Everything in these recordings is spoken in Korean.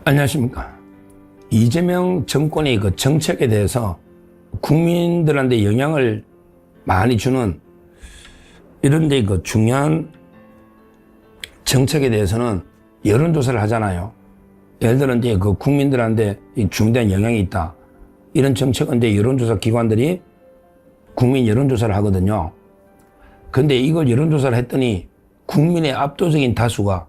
안녕하십니까. 이재명 정권의 그 정책에 대해서 국민들한테 영향을 많이 주는 이런 데 그 중요한 정책에 대해서는 여론조사를 하잖아요. 예를 들어 이제 그 국민들한테 중대한 영향이 있다. 이런 정책은 이제 여론조사 기관들이 국민 여론조사를 하거든요. 근데 이걸 여론조사를 했더니 국민의 압도적인 다수가,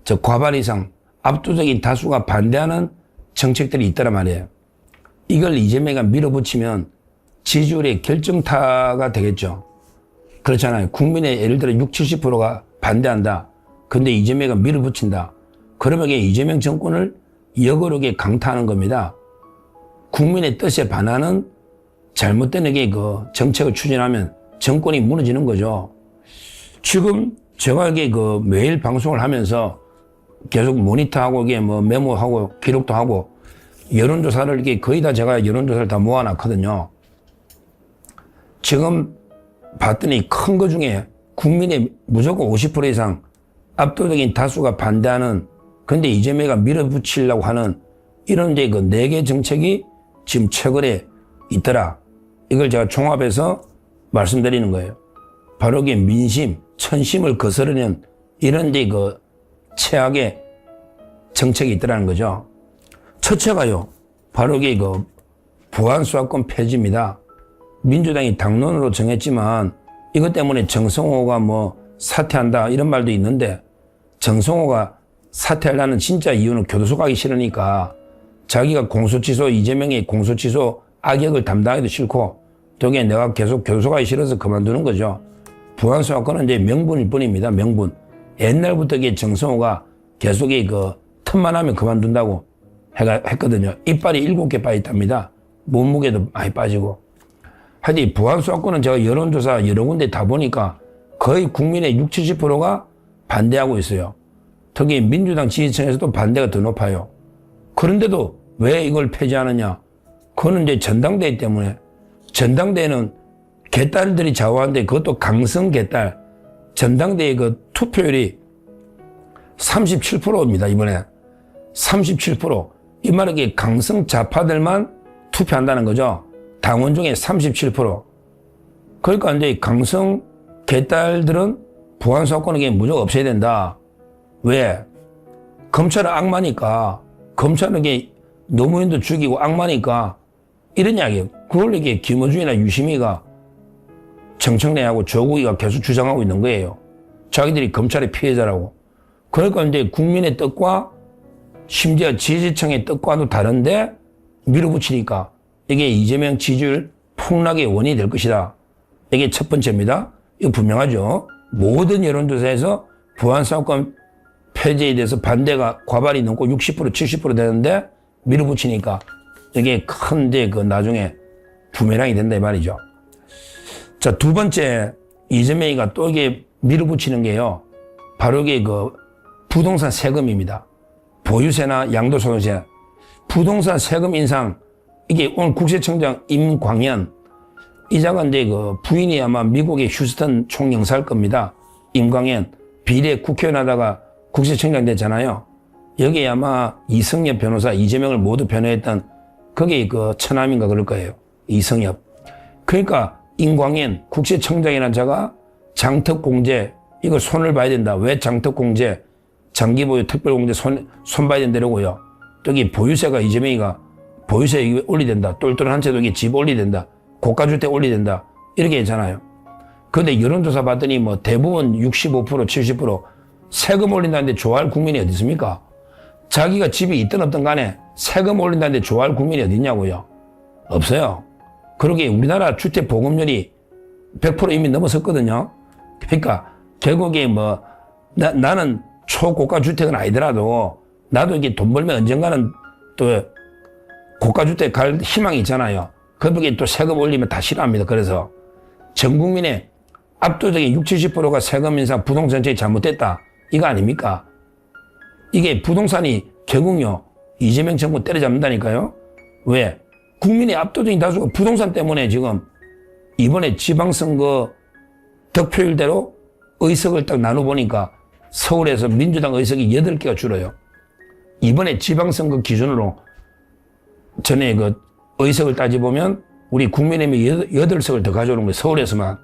저 과반 이상 압도적인 다수가 반대하는 정책들이 있다란 말이에요. 이걸 이재명이 밀어붙이면 지지율의 결정타가 되겠죠. 그렇잖아요. 국민의 예를 들어 60, 70%가 반대한다. 근데 이재명이 밀어붙인다. 그러면 이게 이재명 정권을 역으로게 강타하는 겁니다. 국민의 뜻에 반하는 잘못된 그 정책을 추진하면 정권이 무너지는 거죠. 지금 제가 이게 그 매일 방송을 하면서 계속 모니터하고 이게 뭐 메모하고 기록도 하고 여론조사를 이렇게 거의 다 제가 여론조사를 다 모아놨거든요. 지금 봤더니 큰 거 중에 국민의 무조건 50% 이상 압도적인 다수가 반대하는, 근데 이재명이 밀어붙이려고 하는 이런 이제 그 4개 정책이 지금 최근에 있더라. 이걸 제가 종합해서 말씀드리는 거예요. 바로 이게 민심, 천심을 거스르는 이런 이제 그 최악의 정책이 있더라는 거죠. 첫째가요, 바로 이게 그 부안수사권 폐지입니다. 민주당이 당론으로 정했지만 이것 때문에 정성호가 뭐 사퇴한다 이런 말도 있는데, 정성호가 사퇴하려는 진짜 이유는 교도소 가기 싫으니까 자기가 공소취소, 이재명의 공소취소 악역을 담당하기도 싫고 저게 내가 계속 교도소 가기 싫어서 그만두는 거죠. 부안수사권은 이제 명분일 뿐입니다. 명분. 옛날부터 이게 정성호가 계속 그 틈만 하면 그만둔다고 했거든요. 이빨이 7개 빠졌답니다. 몸무게도 많이 빠지고. 하여튼 부안수사권은 제가 여론조사 여러 군데 다 보니까 거의 국민의 60, 70%가 반대하고 있어요. 특히 민주당 지지층에서도 반대가 더 높아요. 그런데도 왜 이걸 폐지하느냐? 그거는 이제 전당대회 때문에. 전당대회는 개딸들이 좌우하는데 그것도 강성 개딸. 전당대회 그 투표율이 37%입니다, 이번에. 37%. 이 말은 이게 강성 좌파들만 투표한다는 거죠. 당원 중에 37%. 그러니까 이제 강성 개딸들은 부안수사권이 무조건 없애야 된다. 왜? 검찰은 악마니까. 검찰은 이게 노무현도 죽이고 악마니까. 이런 이야기예요. 그걸 이게 김어준이나 유시미가 정청래하고 조국이가 계속 주장하고 있는 거예요. 자기들이 검찰의 피해자라고. 그러니까 이제 국민의 뜻과 심지어 지지층의 뜻과도 다른데 밀어붙이니까 이게 이재명 지지율 폭락의 원인이 될 것이다. 이게 첫 번째입니다. 이거 분명하죠. 모든 여론조사에서 부안수사권 폐지에 대해서 반대가 과반이 넘고 60%, 70% 되는데 밀어붙이니까 이게 큰 이제 그 나중에 부메랑이 된다 이 말이죠. 자, 두 번째, 이재명이가 또 이게 밀어붙이는 게요. 바로 이게 그 부동산 세금입니다. 보유세나 양도소득세. 부동산 세금 인상. 이게 오늘 국세청장 임광현. 이자가 이제 그 부인이 아마 미국의 휴스턴 총영사일 겁니다. 임광현. 비례 국회의원 하다가 국세청장 됐잖아요. 여기에 아마 이성엽 변호사, 이재명을 모두 변호했던 그게 그 처남인가 그럴 거예요. 이성엽. 그러니까 임광현 국세청장이라는 자가 장특공제, 이거 손을 봐야 된다. 왜 장특공제, 장기보유 특별공제 손 봐야 된다고요. 여기 보유세가 이재명이가 보유세 올려야 된다. 똘똘한 채도 이게 집 올려야 된다. 고가주택 올려야 된다. 이렇게 했잖아요. 그런데 여론조사 봤더니 뭐 대부분 65%, 70% 세금 올린다는데 좋아할 국민이 어디 있습니까? 자기가 집이 있든 없든 간에 세금 올린다는데 좋아할 국민이 어디 있냐고요. 없어요. 그러게 우리나라 주택 보급률이 100% 이미 넘어섰거든요. 그러니까 결국에 뭐 나는 초고가 주택은 아니더라도 나도 이게 돈 벌면 언젠가는 또 고가 주택 갈 희망이 있잖아요. 거기에 또 세금 올리면 다 싫어합니다. 그래서 전 국민의 압도적인 60, 70%가 세금 인상 부동산 정책이 잘못됐다. 이거 아닙니까? 이게 부동산이 결국요 이재명 정부 때려잡는다니까요. 왜? 국민의 압도적인 다수가 부동산 때문에 지금 이번에 지방선거 득표율대로 의석을 딱 나눠보니까 서울에서 민주당 의석이 8개가 줄어요. 이번에 지방선거 기준으로 전에 그 의석을 따져보면 우리 국민의힘이 8석을 더 가져오는 거예요. 서울에서만.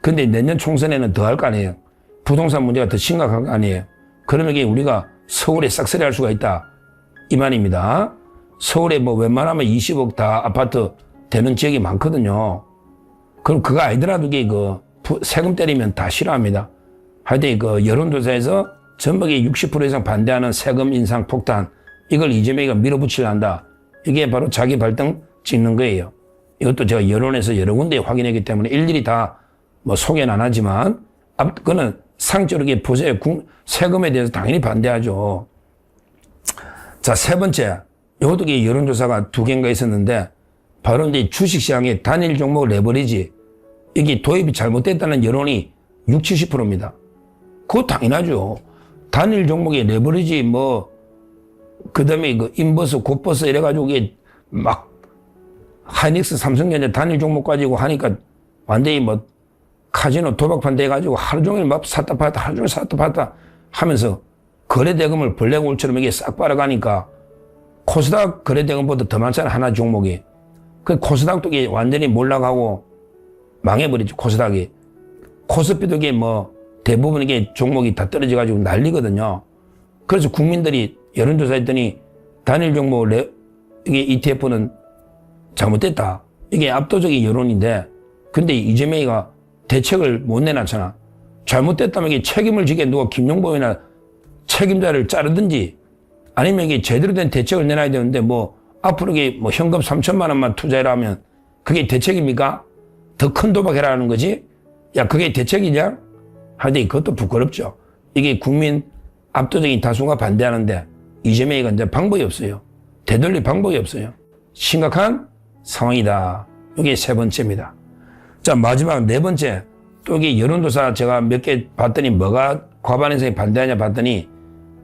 근데 내년 총선에는 더 할 거 아니에요. 부동산 문제가 더 심각한 거 아니에요. 그러면 이게 우리가 서울에 싹쓸이 할 수가 있다. 이 말입니다. 서울에 뭐 웬만하면 20억 다 아파트 되는 지역이 많거든요. 그럼 그거 아니더라도 이게 그 세금 때리면 다 싫어합니다. 하여튼 그 여론조사에서 전북이 60% 이상 반대하는 세금 인상 폭탄, 이걸 이재명이가 밀어붙이려 한다. 이게 바로 자기 발등 찍는 거예요. 이것도 제가 여론에서 여러 군데 확인했기 때문에 일일이 다 뭐 소개는 안 하지만, 그거는 상적으로 보세요. 세금에 대해서 당연히 반대하죠. 자, 세 번째. 이것도 여론조사가 2개인가 있었는데, 바로 이제 주식시장의 단일 종목 레버리지, 이게 도입이 잘못됐다는 여론이 60, 70%입니다. 그거 당연하죠. 단일 종목의 레버리지, 그 다음에 그 인버스, 곧버스 이래가지고 이게 막 하이닉스, 삼성전자 단일 종목 가지고 하니까 완전히 카지노 도박판 돼가지고 하루 종일 막 샀다 팔았다, 하루 종일 샀다 팔았다 하면서 거래대금을 블랙홀처럼 이게 싹 빨아가니까 코스닥 거래대금보다 더 많잖아, 하나 종목이. 그 코스닥도 이게 완전히 몰락하고 망해버리죠, 코스닥이. 코스피도 이게 대부분 이게 종목이 다 떨어져가지고 난리거든요. 그래서 국민들이 여론조사 했더니 단일 종목 이게 ETF는 잘못됐다. 이게 압도적인 여론인데, 근데 이재명이가 대책을 못 내놨잖아. 잘못됐다면 이게 책임을 지게 누가 김용범이나 책임자를 자르든지, 아니면 이게 제대로 된 대책을 내놔야 되는데, 앞으로 이게 현금 3천만 원만 투자해라 하면 그게 대책입니까? 더 큰 도박해라는 거지? 야, 그게 대책이냐? 하여튼 그것도 부끄럽죠. 이게 국민 압도적인 다수가 반대하는데 이재명이가 이제 방법이 없어요. 되돌릴 방법이 없어요. 심각한 상황이다. 이게 세 번째입니다. 자, 마지막 네 번째. 또 이게 여론조사 제가 몇 개 봤더니 뭐가 과반에서 반대하냐 봤더니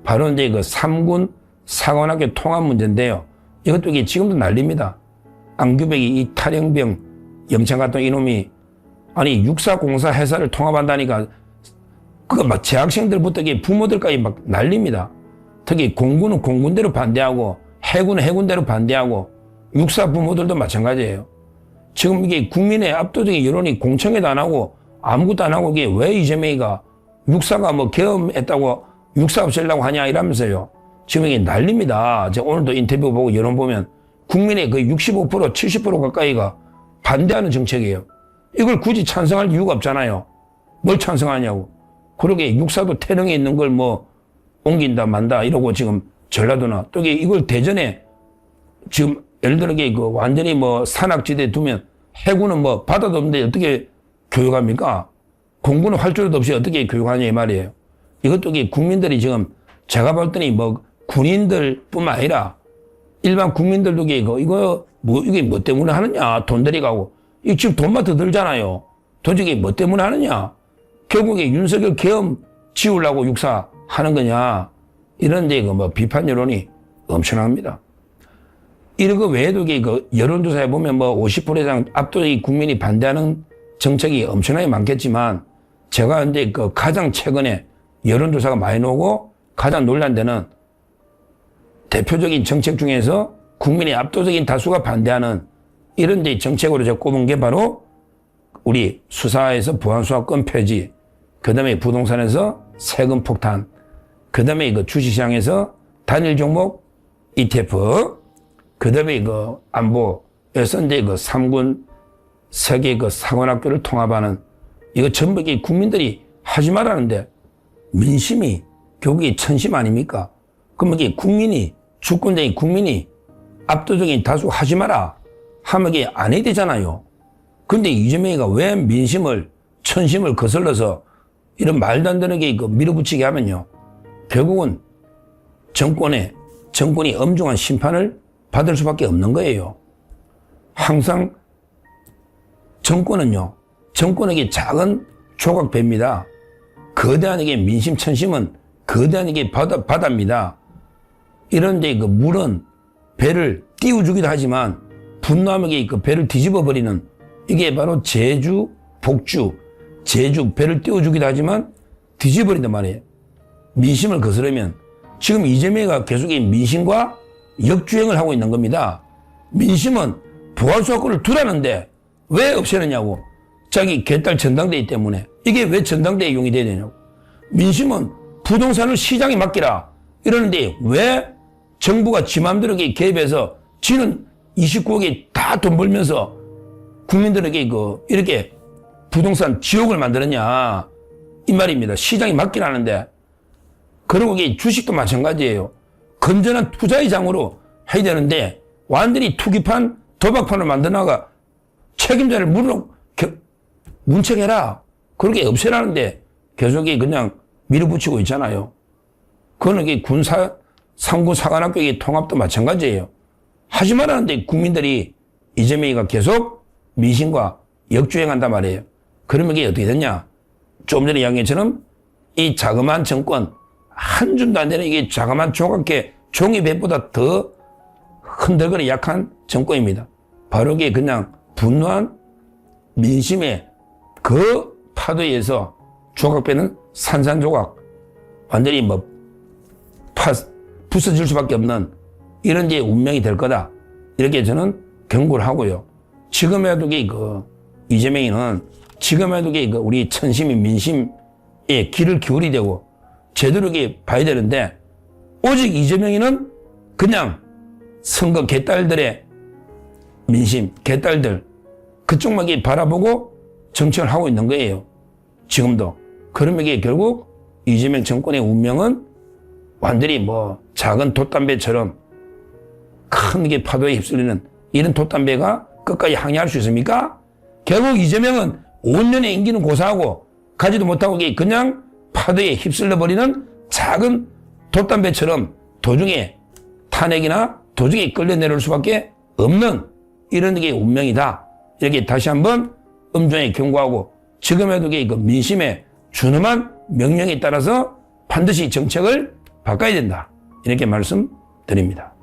바로 이제 그 3군 사관학교 통합 문제인데요. 이것도 이게 지금도 난립니다. 안규백이 이 탈영병 영창 같은 이놈이 아니 육사공사 회사를 통합한다니까 그거 막 재학생들부터 부모들까지 막 난립니다. 특히 공군은 공군대로 반대하고 해군은 해군대로 반대하고 육사 부모들도 마찬가지예요. 지금 이게 국민의 압도적인 여론이 공청회도 안 하고 아무것도 안 하고 이게 왜 이재명이가 육사가 계엄했다고 육사 없애려고 하냐 이러면서요. 지금 이게 난립니다. 제가 오늘도 인터뷰 보고 여론 보면 국민의 그 65%, 70% 가까이가 반대하는 정책이에요. 이걸 굳이 찬성할 이유가 없잖아요. 뭘 찬성하냐고. 그러게 육사도 태릉에 있는 걸 옮긴다 만다 이러고 지금 전라도나 또 이걸 대전에 지금 예를 들어 완전히 산악지대에 두면 해군은 바다도 없는데 어떻게 교육합니까? 공군은 활주로도 없이 어떻게 교육하냐 이 말이에요. 이것도 국민들이 지금 제가 볼 때는 군인들 뿐만 아니라 일반 국민들도 이게 뭐 때문에 하느냐. 돈 들이가고. 이 지금 돈만 더 들잖아요. 도대체 뭐 때문에 하느냐. 결국에 윤석열 계엄 지우려고 육사 하는 거냐. 이런 데 비판 여론이 엄청납니다. 이런 거 외에도 여론조사에 보면 50% 이상 압도적인 국민이 반대하는 정책이 엄청나게 많겠지만 제가 이제 가장 최근에 여론조사가 많이 나오고 가장 논란되는 대표적인 정책 중에서 국민의 압도적인 다수가 반대하는 이런 데 정책으로 제가 꼽은 게 바로 우리 수사에서 보안수사권 폐지, 그 다음에 부동산에서 세금 폭탄, 그 다음에 주식시장에서 단일 종목 ETF, 그 다음에 안보에서 이제 3군 세계 사관학교를 통합하는 이거 전부 국민들이 하지 말라는데 민심이 결국에 천심 아닙니까? 그럼 이게 국민이, 주권자인 국민이 압도적인 다수 하지 마라 하면 이게 안 해야 되잖아요. 근데 이재명이가 왜 민심을, 천심을 거슬러서 이런 말도 안 되는 게 밀어붙이게 하면요. 결국은 정권이 엄중한 심판을 받을 수밖에 없는 거예요. 항상 정권에게 작은 조각배입니다. 거대한 민심 천심은 거대한 바다입니다. 이런데 물은 배를 띄워주기도 하지만 분노하면 배를 뒤집어버리는 이게 바로 제주, 복주, 배를 띄워주기도 하지만 뒤집어버린단 말이에요. 민심을 거스르면 지금 이재명이가 계속 민심과 역주행을 하고 있는 겁니다. 민심은 부활수학권을 두라는데 왜 없애느냐고. 자기 개딸 전당대회 때문에. 이게 왜 전당대회 용이 돼야 되냐고. 민심은 부동산을 시장에 맡기라 이러는데 왜 정부가 지 맘대로 개입해서 지는 29억에 다 돈 벌면서 국민들에게 이렇게 부동산 지옥을 만들었냐 이 말입니다. 시장에 맡기라는데. 그리고 이게 주식도 마찬가지예요. 건전한 투자의 장으로 해야 되는데 완전히 투기판 도박판을 만들어나가 책임자를 문책해라. 그렇게 없애라는데 계속 그냥 밀어붙이고 있잖아요. 그거는 상구 사관학교의 통합도 마찬가지예요. 하지 말라는데 국민들이 이재명이가 계속 민심과 역주행한단 말이에요. 그러면 이게 어떻게 됐냐? 좀 전에 이야기처럼 이 자그마한 정권, 한 줌도 안 되는 이게 자그마한 조각계 종이배보다 더 흔들거리 약한 정권입니다. 바로 이게 그냥 분노한 민심의 그 파도에 의해서 조각배는 산산조각 완전히 부서질 수밖에 없는 이런 운명이 될 거다. 이렇게 저는 경고를 하고요. 지금에도 이재명이는 지금에도 우리 천시민 민심에 귀를 기울이 되고 제대로 봐야 되는데 오직 이재명이는 그냥 선거 개딸들의 민심, 개딸들 그쪽만 바라보고 정치를 하고 있는 거예요. 지금도. 그러면 이게 결국 이재명 정권의 운명은 완전히 작은 돛담배처럼 큰 파도에 휩쓸리는 이런 돛담배가 끝까지 항해할 수 있습니까? 결국 이재명은 5년의 임기는 고사하고 가지도 못하고 그냥 파도에 휩쓸려 버리는 작은 돛담배처럼 도중에 탄핵이나 도중에 끌려 내려올 수밖에 없는 이런 게 운명이다. 이렇게 다시 한번 엄중하게 경고하고 지금에도 민심의 준엄한 명령에 따라서 반드시 정책을 바꿔야 된다. 이렇게 말씀드립니다.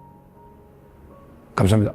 감사합니다.